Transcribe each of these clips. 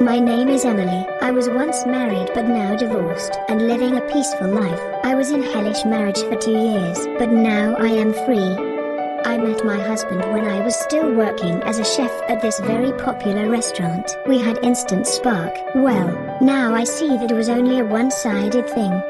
My name is Emily. I was once married but now divorced and living a peaceful life. I was in hellish marriage for 2 years, but now I am free. I met my husband when I was still working as a chef at this very popular restaurant. We had instant spark. Well, now I see that it was only a one-sided thing.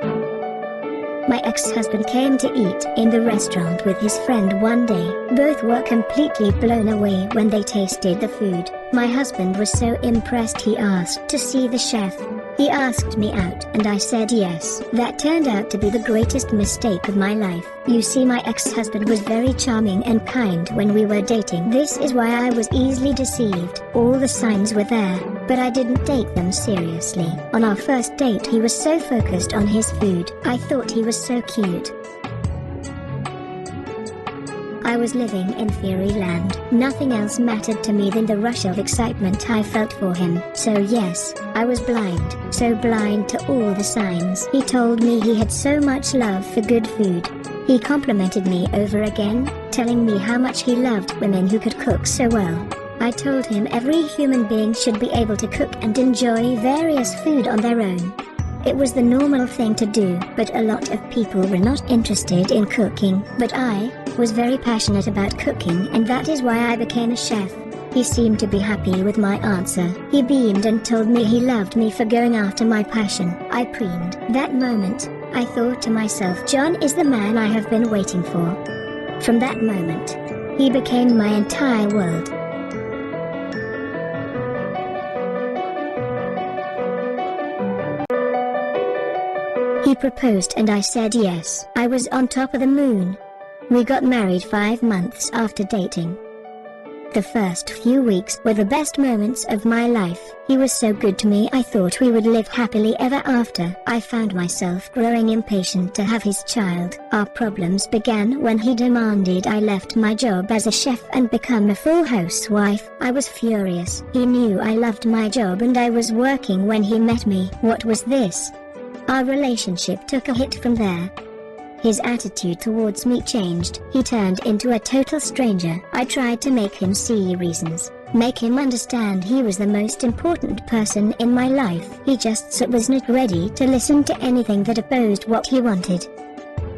My ex-husband came to eat in the restaurant with his friend one day. Both were completely blown away when they tasted the food. My husband was so impressed he asked to see the chef. He asked me out and I said yes. That turned out to be the greatest mistake of my life. You see, my ex-husband was very charming and kind when we were dating. This is why I was easily deceived. All the signs were there, but I didn't take them seriously. On our first date he was so focused on his food. I thought he was so cute. I was living in fairyland. Nothing else mattered to me than the rush of excitement I felt for him. So yes, I was blind. So blind to all the signs. He told me he had so much love for good food. He complimented me over again, telling me how much he loved women who could cook so well. I told him every human being should be able to cook and enjoy various food on their own. It was the normal thing to do, but a lot of people were not interested in cooking. But I was very passionate about cooking, and that is why I became a chef. He seemed to be happy with my answer. He beamed and told me he loved me for going after my passion. I preened. That moment, I thought to myself, John is the man I have been waiting for. From that moment, he became my entire world. He proposed and I said yes. I was on top of the moon. We got married 5 months after dating. The first few weeks were the best moments of my life. He was so good to me I thought we would live happily ever after. I found myself growing impatient to have his child. Our problems began when he demanded I left my job as a chef and become a full housewife. I was furious. He knew I loved my job and I was working when he met me. What was this? Our relationship took a hit from there. His attitude towards me changed. He turned into a total stranger. I tried to make him see reasons, make him understand he was the most important person in my life. He just was not ready to listen to anything that opposed what he wanted.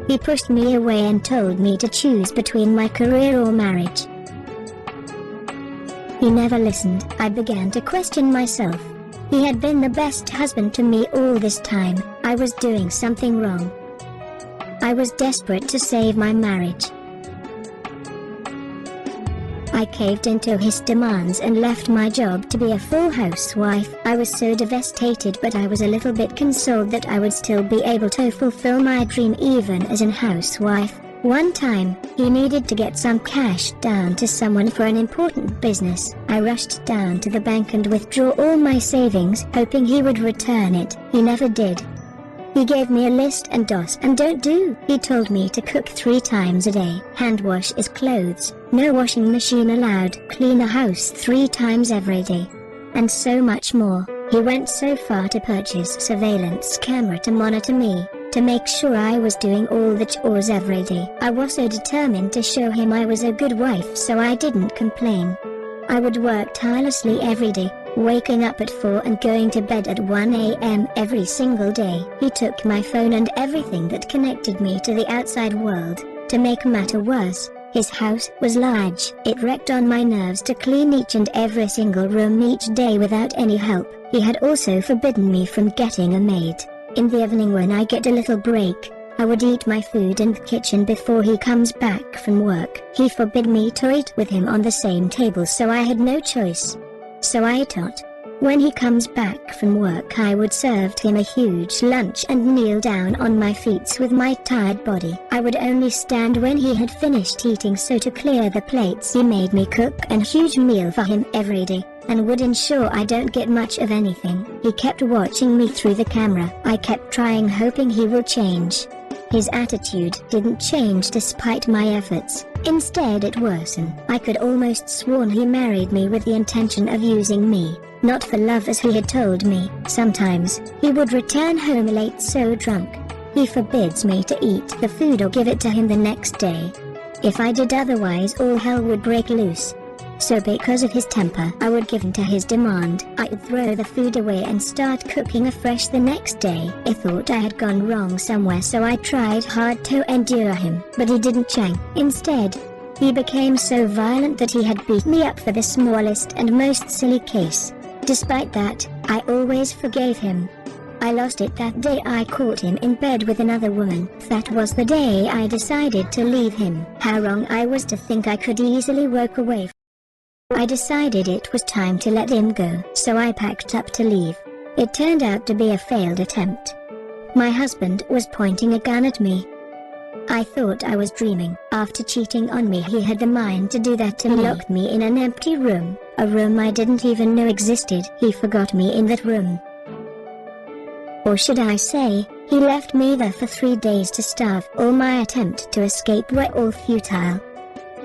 He pushed me away and told me to choose between my career or marriage. He never listened. I began to question myself. He had been the best husband to me all this time. I was doing something wrong. I was desperate to save my marriage. I caved into his demands and left my job to be a full housewife. I was so devastated, but I was a little bit consoled that I would still be able to fulfill my dream even as a housewife. One time, he needed to get some cash down to someone for an important business. I rushed down to the bank and withdrew all my savings, hoping he would return it. He never did. He gave me a list and do's and don't do. He told me to cook 3 times a day, hand wash his clothes, no washing machine allowed, clean the house 3 times every day, and so much more. He went so far to purchase surveillance camera to monitor me, to make sure I was doing all the chores every day. I was so determined to show him I was a good wife, so I didn't complain. I would work tirelessly every day, waking up at 4 and going to bed at 1 a.m. every single day. He took my phone and everything that connected me to the outside world. To make matter worse, his house was large. It wrecked on my nerves to clean each and every single room each day without any help. He had also forbidden me from getting a maid. In the evening when I get a little break, I would eat my food in the kitchen before he comes back from work. He forbid me to eat with him on the same table, so I had no choice. So I thought, when he comes back from work I would serve him a huge lunch and kneel down on my feet with my tired body. I would only stand when he had finished eating, so to clear the plates he made me cook a huge meal for him every day, and would ensure I don't get much of anything. He kept watching me through the camera. I kept trying, hoping he will change. His attitude didn't change despite my efforts. Instead it worsened. I could almost sworn he married me with the intention of using me, not for love as he had told me. Sometimes, he would return home late so drunk. He forbids me to eat the food or give it to him the next day. If I did otherwise all hell would break loose. So because of his temper, I would give in to his demand. I'd throw the food away and start cooking afresh the next day. I thought I had gone wrong somewhere, so I tried hard to endure him, but he didn't change. Instead, he became so violent that he had beat me up for the smallest and most silly case. Despite that, I always forgave him. I lost it that day I caught him in bed with another woman. That was the day I decided to leave him. How wrong I was to think I could easily walk away. I decided it was time to let him go, so I packed up to leave. It turned out to be a failed attempt. My husband was pointing a gun at me. I thought I was dreaming. After cheating on me, he had the mind to do that to me. He locked me in an empty room, a room I didn't even know existed. He forgot me in that room. Or should I say, he left me there for 3 days to starve. All my attempts to escape were all futile.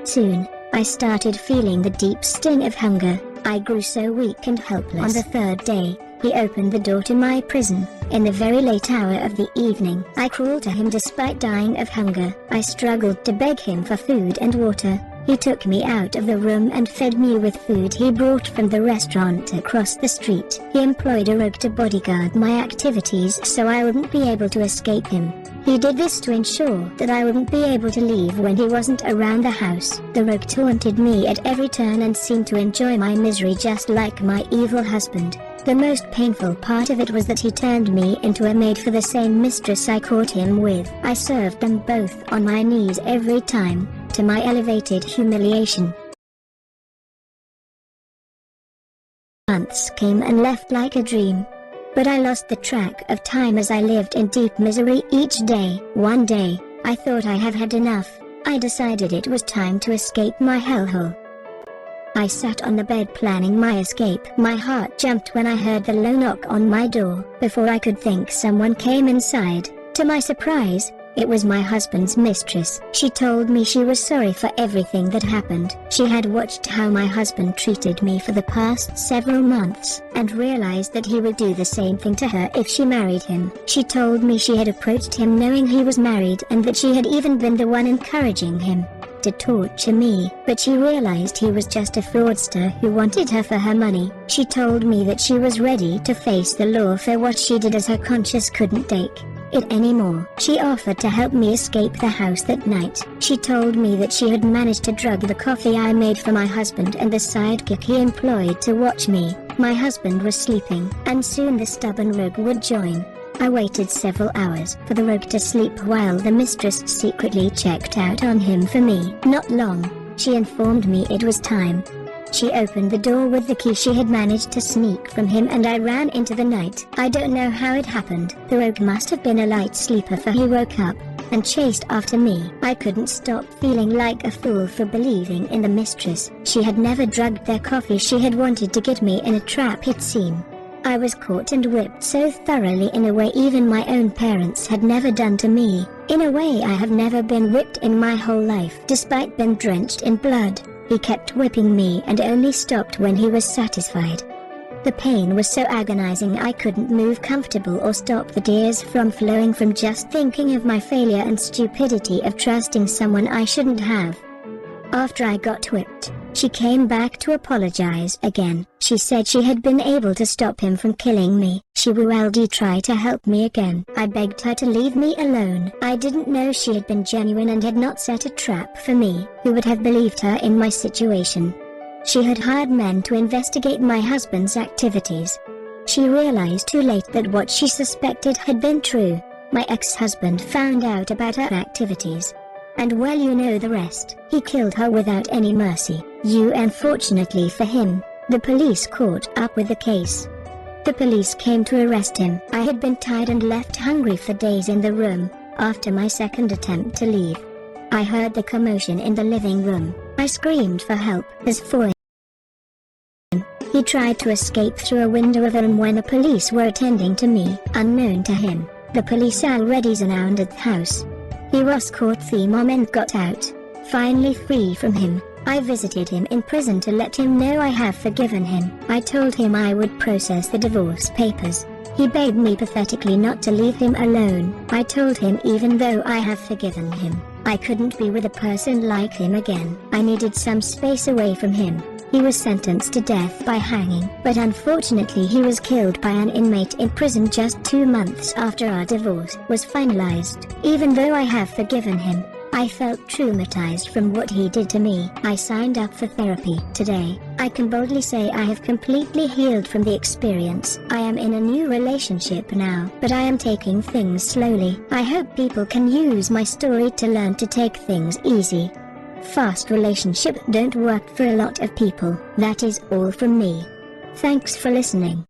Soon, I started feeling the deep sting of hunger. I grew so weak and helpless. On the 3rd day, he opened the door to my prison. In the very late hour of the evening, I crawled to him despite dying of hunger. I struggled to beg him for food and water. He took me out of the room and fed me with food he brought from the restaurant across the street. He employed a rogue to bodyguard my activities so I wouldn't be able to escape him. He did this to ensure that I wouldn't be able to leave when he wasn't around the house. The rogue taunted me at every turn and seemed to enjoy my misery just like my evil husband. The most painful part of it was that he turned me into a maid for the same mistress I caught him with. I served them both on my knees every time, to my elevated humiliation. Months came and left like a dream. But I lost the track of time as I lived in deep misery each day. One day, I thought I have had enough. I decided it was time to escape my hellhole. I sat on the bed planning my escape. My heart jumped when I heard the low knock on my door. Before I could think, someone came inside. To my surprise, it was my husband's mistress. She told me she was sorry for everything that happened. She had watched how my husband treated me for the past several months, and realized that he would do the same thing to her if she married him. She told me she had approached him knowing he was married and that she had even been the one encouraging him to torture me, but she realized he was just a fraudster who wanted her for her money. She told me that she was ready to face the law for what she did, as her conscience couldn't take it anymore. She offered to help me escape the house that night. She told me that she had managed to drug the coffee I made for my husband and the sidekick he employed to watch me. My husband was sleeping, and soon the stubborn rogue would join. I waited several hours for the rogue to sleep while the mistress secretly checked out on him for me. Not long, she informed me it was time. She opened the door with the key she had managed to sneak from him, and I ran into the night. I don't know how it happened. The rogue must have been a light sleeper, for he woke up and chased after me. I couldn't stop feeling like a fool for believing in the mistress. She had never drugged their coffee. She had wanted to get me in a trap, it seemed. I was caught and whipped so thoroughly in a way even my own parents had never done to me. In a way I have never been whipped in my whole life. Despite being drenched in blood, he kept whipping me and only stopped when he was satisfied. The pain was so agonizing I couldn't move comfortable or stop the tears from flowing from just thinking of my failure and stupidity of trusting someone I shouldn't have. After I got whipped, she came back to apologize again. She said she had been able to stop him from killing me. She would try to help me again. I begged her to leave me alone. I didn't know she had been genuine and had not set a trap for me. Who would have believed her in my situation? She had hired men to investigate my husband's activities. She realized too late that what she suspected had been true. My ex-husband found out about her activities. And well, you know the rest. He killed her without any mercy. Unfortunately for him, the police caught up with the case. The police came to arrest him. I had been tied and left hungry for days in the room. After my second attempt to leave, I heard the commotion in the living room. I screamed for help. As for him, he tried to escape through a window of a room when the police were attending to me. Unknown to him, the police already surrounded the house. He was caught the moment got out. Finally free from him, I visited him in prison to let him know I have forgiven him. I told him I would process the divorce papers. He begged me pathetically not to leave him alone. I told him even though I have forgiven him, I couldn't be with a person like him again. I needed some space away from him. He was sentenced to death by hanging, but unfortunately he was killed by an inmate in prison just 2 months after our divorce was finalized. Even though I have forgiven him, I felt traumatized from what he did to me. I signed up for therapy. Today, I can boldly say I have completely healed from the experience. I am in a new relationship now, but I am taking things slowly. I hope people can use my story to learn to take things easy. Fast relationships don't work for a lot of people. That is all from me. Thanks for listening.